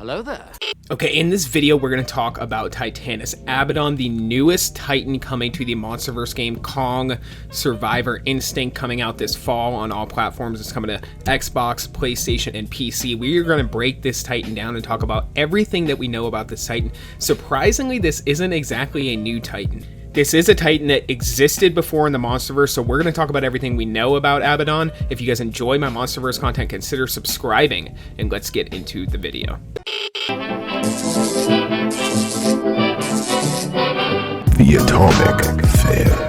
Hello there. Okay, in this video, we're going to talk about Titanus, Abaddon, the newest Titan coming to the MonsterVerse game, Kong Survivor Instinct, coming out this fall on all platforms. It's coming to Xbox, PlayStation, and PC. We are going to break this Titan down and talk about everything that we know about this Titan. Surprisingly, this isn't exactly a new Titan. This is a Titan that existed before in the MonsterVerse, so we're going to talk about everything we know about Abaddon. If you guys enjoy my MonsterVerse content, consider subscribing, and let's get into the video. The Atomic Fair.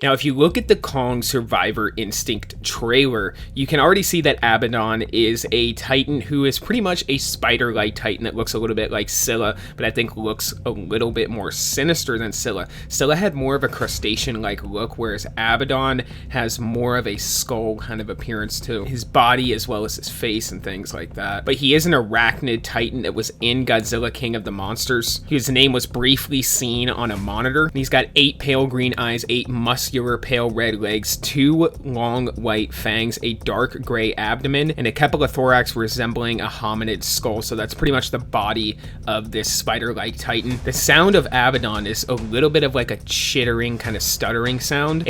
Now, if you look at the Kong Survivor Instinct trailer, you can already see that Abaddon is a Titan who is pretty much a spider-like Titan that looks a little bit like Scylla, but I think looks a little bit more sinister than Scylla. Scylla had more of a crustacean-like look, whereas Abaddon has more of a skull kind of appearance to his body as well as his face and things like that. But he is an arachnid Titan that was in Godzilla King of the Monsters. His name was briefly seen on a monitor. He's got 8 pale green eyes, 8 muscular pale red legs, 2 long white fangs, a dark gray abdomen, and a thorax resembling a hominid skull. So that's pretty much the body of this spider-like Titan. The sound of Abaddon is a little bit of like a chittering, kind of stuttering sound.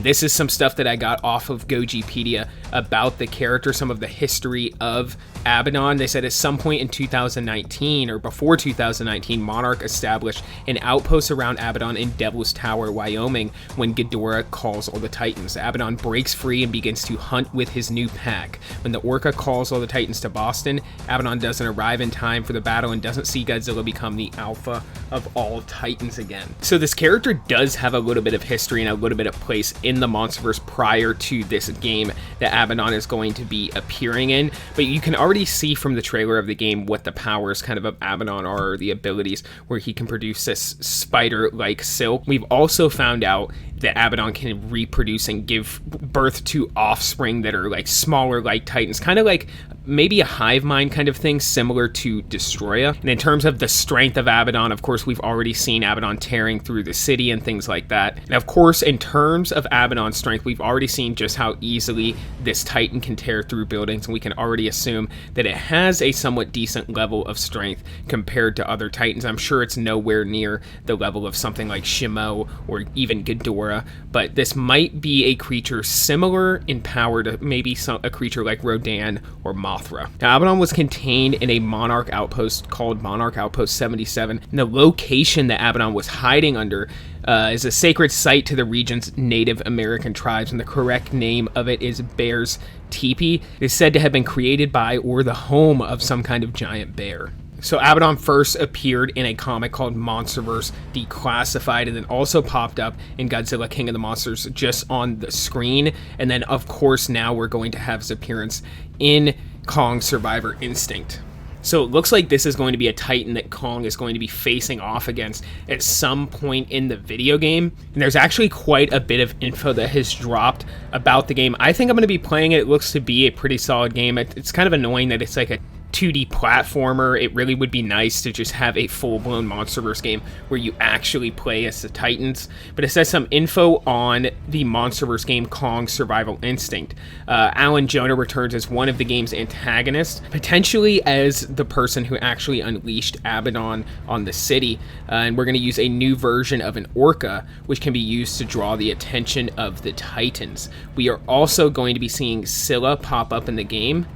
This is some stuff that I got off of Gojipedia about the character, some of the history of Abaddon. They said at some point in 2019 or before 2019, Monarch established an outpost around Abaddon in Devil's Tower, Wyoming, when Ghidorah calls all the Titans. Abaddon breaks free and begins to hunt with his new pack. When the Orca calls all the Titans to Boston, Abaddon doesn't arrive in time for the battle and doesn't see Godzilla become the alpha of all Titans again. So this character does have a little bit of history and a little bit of place in the MonsterVerse prior to this game that Abaddon is going to be appearing in, but you can already see from the trailer of the game what the powers kind of Abaddon are, the abilities where he can produce this spider-like silk. We've also found out that Abaddon can reproduce and give birth to offspring that are like smaller like Titans, kind of like maybe a hive mind kind of thing, similar to Destroya. And in terms of the strength of Abaddon, of course, we've already seen Abaddon tearing through the city and things like that. And of course, in terms of Abaddon's strength, we've already seen just how easily this Titan can tear through buildings, and we can already assume that it has a somewhat decent level of strength compared to other Titans. I'm sure it's nowhere near the level of something like Shimo or even Ghidorah, but this might be a creature similar in power to maybe a creature like Rodan or Mothra. Now, Abaddon was contained in a Monarch outpost called Monarch Outpost 77, and the location that Abaddon was hiding under is a sacred site to the region's Native American tribes, and the correct name of it is Bear's Teepee. It is said to have been created by or the home of some kind of giant bear. So Abaddon first appeared in a comic called MonsterVerse Declassified, and then also popped up in Godzilla King of the Monsters just on the screen. And then, of course, now we're going to have his appearance in Kong Survivor Instinct. So it looks like this is going to be a Titan that Kong is going to be facing off against at some point in the video game. And there's actually quite a bit of info that has dropped about the game. I think I'm going to be playing it. It looks to be a pretty solid game. It's kind of annoying that it's like a 2D platformer. It really would be nice to just have a full-blown MonsterVerse game where you actually play as the Titans. But it says some info on the MonsterVerse game Kong Survival Instinct. Alan Jonah returns as one of the game's antagonists, potentially as the person who actually unleashed Abaddon on the city. And we're going to use a new version of an Orca, which can be used to draw the attention of the Titans. We are also going to be seeing Scylla pop up in the game.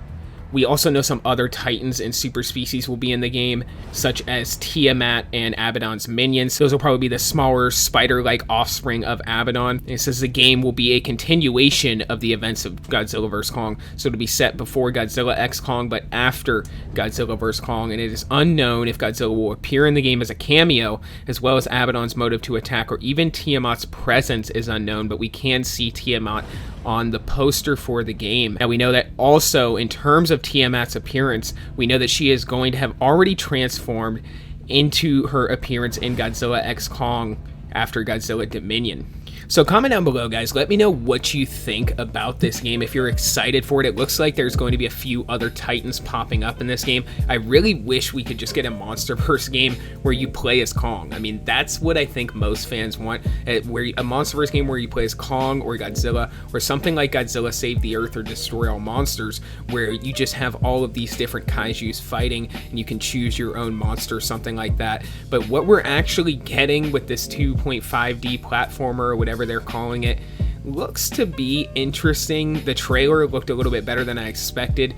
We also know some other Titans and super species will be in the game, such as Tiamat and Abaddon's minions. Those will probably be the smaller spider-like offspring of Abaddon. And it says the game will be a continuation of the events of Godzilla vs. Kong. So it'll be set before Godzilla x Kong, but after Godzilla vs. Kong. And it is unknown if Godzilla will appear in the game as a cameo, as well as Abaddon's motive to attack, or even Tiamat's presence is unknown, but we can see Tiamat on the poster for the game. Now we know that also in terms of Tiamat's appearance, we know that she is going to have already transformed into her appearance in Godzilla x Kong after Godzilla Dominion. So comment down below, guys. Let me know what you think about this game. If you're excited for it, it looks like there's going to be a few other Titans popping up in this game. I really wish we could just get a MonsterVerse game where you play as Kong. I mean, that's what I think most fans want. Where a MonsterVerse game where you play as Kong or Godzilla, or something like Godzilla Save the Earth or Destroy All Monsters, where you just have all of these different kaijus fighting and you can choose your own monster, something like that. But what we're actually getting with this 2.5D platformer, or whatever they're calling it, looks to be interesting. The trailer looked a little bit better than I expected,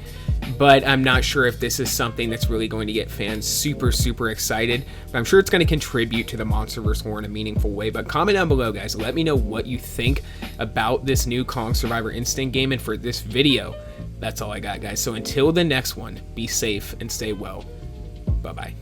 but I'm not sure if this is something that's really going to get fans super excited. But I'm sure it's going to contribute to the MonsterVerse lore in a meaningful way. But comment down below, guys. Let me know what you think about this new Kong Survivor Instinct game. And for this video, that's all I got, guys. So until the next one, be safe and stay well. Bye-bye.